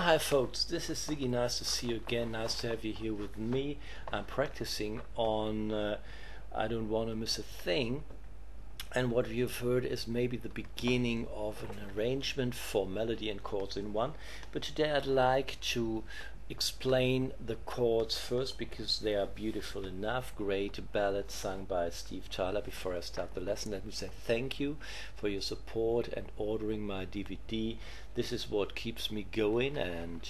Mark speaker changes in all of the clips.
Speaker 1: Yeah, hi folks, this is Siggi. Nice to see you again. Nice to have you here with me. I'm practicing on I Don't Wanna Miss a Thing. And what you've heard is maybe the beginning of an arrangement for melody and chords in one. But today I'd like to explain the chords first because they are beautiful enough. Great ballad sung by Steve Tyler. Before I start the lesson, let me say thank you for your support and ordering my DVD. This is what keeps me going, and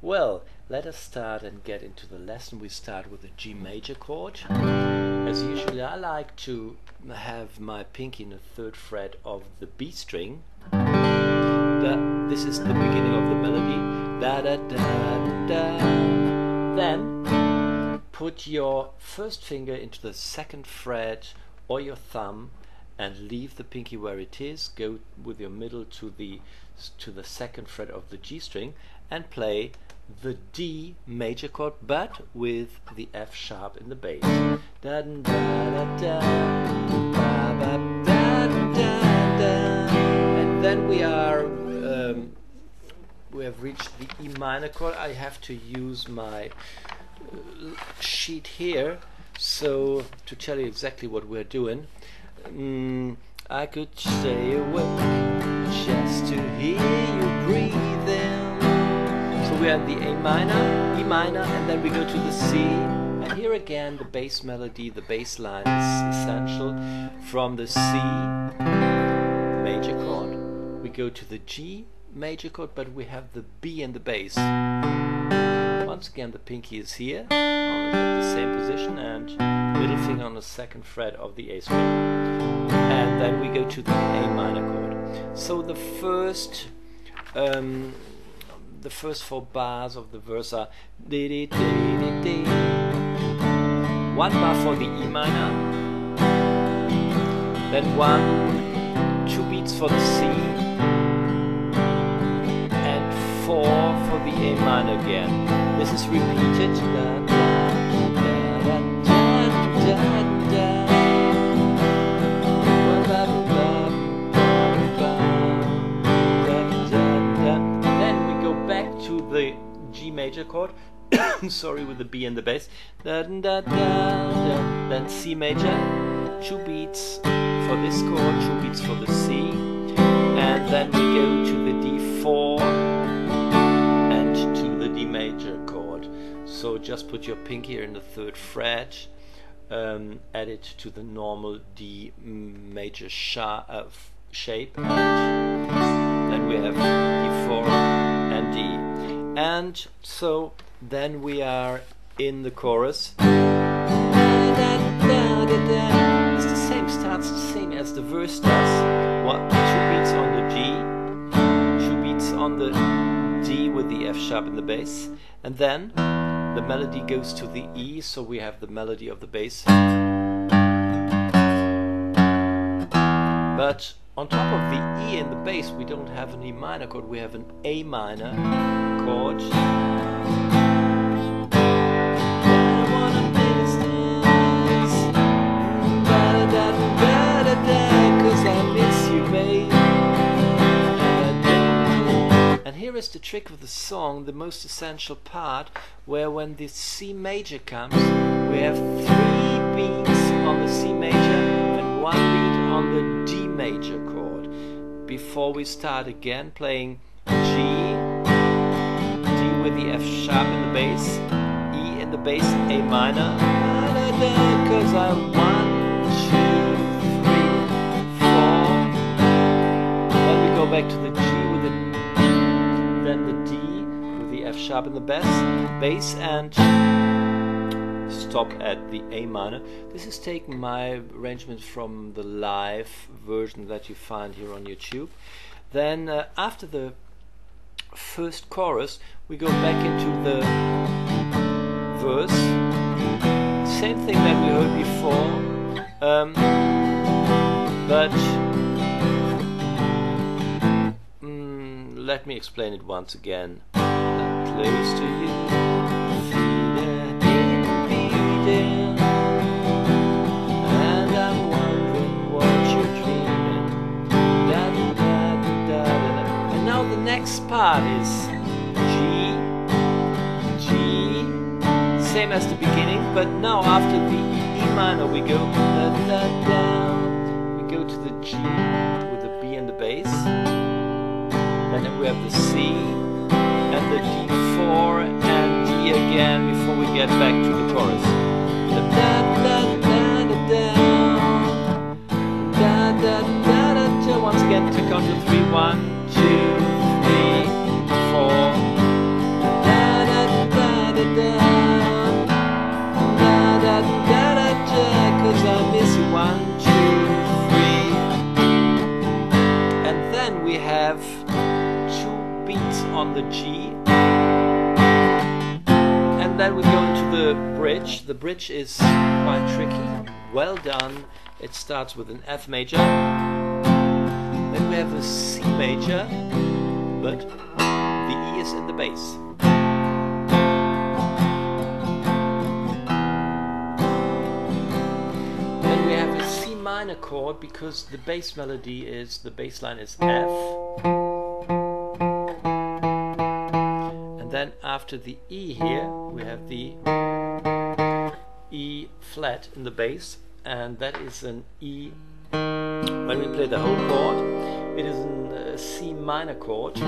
Speaker 1: well, let us start and get into the lesson. We start with the G major chord. As usual, I like to have my pinky in the 3rd fret of the B string. This is the beginning of the melody. Da da da da. Then put your first finger into the 2nd fret or your thumb and leave the pinky where it is. Go with your middle to the 2nd fret of the G string and play the D major chord, but with the F sharp in the bass. Da da da da, ba ba da da da. And then we have reached the E minor chord. I have to use my sheet here so to tell you exactly what we're doing. I could stay awake just to hear you breathing. So we are in the A minor, E minor, and then we go to the C. And here again the bass melody, the bass line is essential. From the C major chord, we go to the G major chord, but we have the B in the bass. Once again the pinky is here, at the same position, and middle finger on the 2nd fret of the A string. And then we go to the A minor chord. So the first 4 bars of the verse are di di di di di. 1 bar for the E minor, then 2 beats for the C, and 4 for the A minor again. This is repeated. Da, da, da, da, da, da. The G major chord, sorry, with the B in the bass, da, da, da, da. Then C major, 2 beats for this chord, 2 beats for the C, and then we go to the D4 and to the D major chord. So just put your pinky here in the 3rd fret, add it to the normal D major shape, and then we have D4 and D. And so then we are in the chorus. It's the same, starts the same as the verse does. 2 beats on the G, 2 beats on the D with the F sharp in the bass, and then the melody goes to the E, so we have the melody of the bass. But on top of the E in the bass, we don't have an E minor chord, we have an A minor chord. And here is the trick of the song, the most essential part, where when the C major comes, we have 3 beats on the C major and 1 beat on the D major chord before we start again playing G, D with the F sharp in the bass, E in the bass, A minor, because I 1, 2, 3, 4. Then we go back to the G with the, then the D with the F sharp in the bass, and stop at the A minor. This is taking my arrangement from the live version that you find here on YouTube. Then after the first chorus, we go back into the verse. Same thing that we heard before, but let me explain it once again. I'm close to you. And I'm wondering what you're dreaming. Da, da, da, da, da. And now the next part is G same as the beginning, but now after the E minor we go da, da, da. We go to the G with the B and the bass. Then we have the C and the D4 and D again before we get back to the chorus. Da, da, da, da, da, da, da, da, da, da. Once again, to count to 3, 1, 2, 3, 4. Da, da, da, da, da. Da, da, da, da, da. 'Cause I miss you. 1, 2, 3. And then we have 2 beats on the G. And then we go into the bridge. The bridge is quite tricky. Well done. It starts with an F major. Then we have a C major, but the E is in the bass. Then we have a C minor chord because the bass melody is, the bass line is F. And then after the E here, we have the E flat in the bass, and that is an E. When we play the whole chord, it is a C minor chord.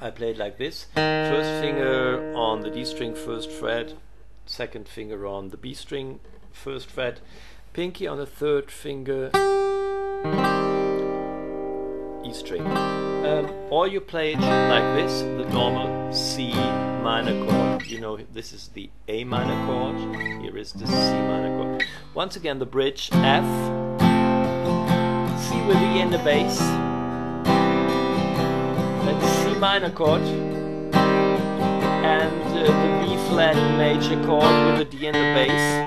Speaker 1: I play it like this: first finger on the D string, first fret, second finger on the B string, first fret, pinky on the third finger, E string. Or you play it like this, the normal C minor chord. You know, this is the A minor chord, here is the C minor chord. Once again, the bridge, F, C with the E in the bass, then C minor chord, and the B flat major chord with the D in the bass.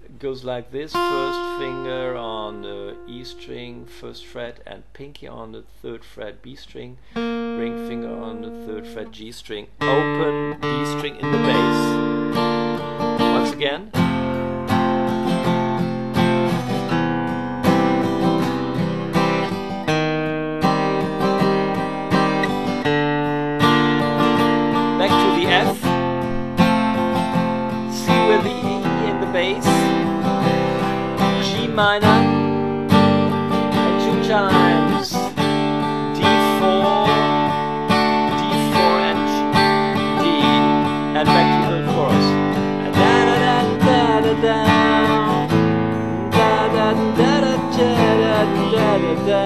Speaker 1: It goes like this: first finger on the E string, first fret, and pinky on the third fret B string, ring finger on the third fret G string, open D string in the bass. Once again. Back to the F, C with the E in the bass, G minor, and 2 times D4, D4 and D, and back to the chorus. Da da da da da da da da da da da da da.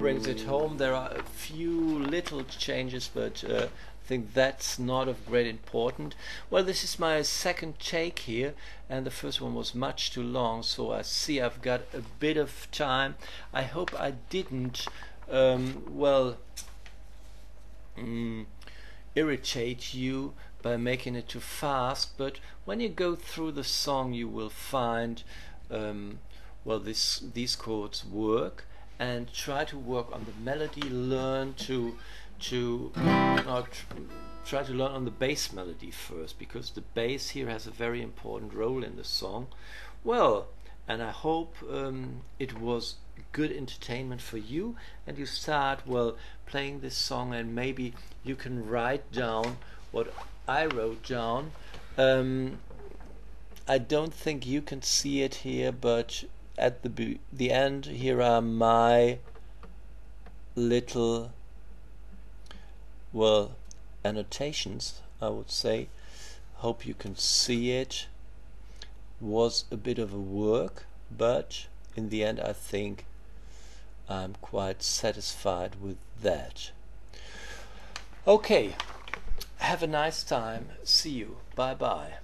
Speaker 1: Brings it home. There are a few little changes, but I think that's not of great importance. Well, this is my second take here, and the first one was much too long, so I see I've got a bit of time. I hope I didn't irritate you by making it too fast, but when you go through the song you will find well, these chords work, and try to work on the melody, learn try to learn on the bass melody first, because the bass here has a very important role in the song. Well, and I hope it was good entertainment for you, and you start, well, playing this song, and maybe you can write down what I wrote down. I don't think you can see it here, but at the end here are my little, well, annotations, I would say. Hope you can see it. Was a bit of a work, but in the end I think I'm quite satisfied with that. Okay, have a nice time. See you. Bye bye.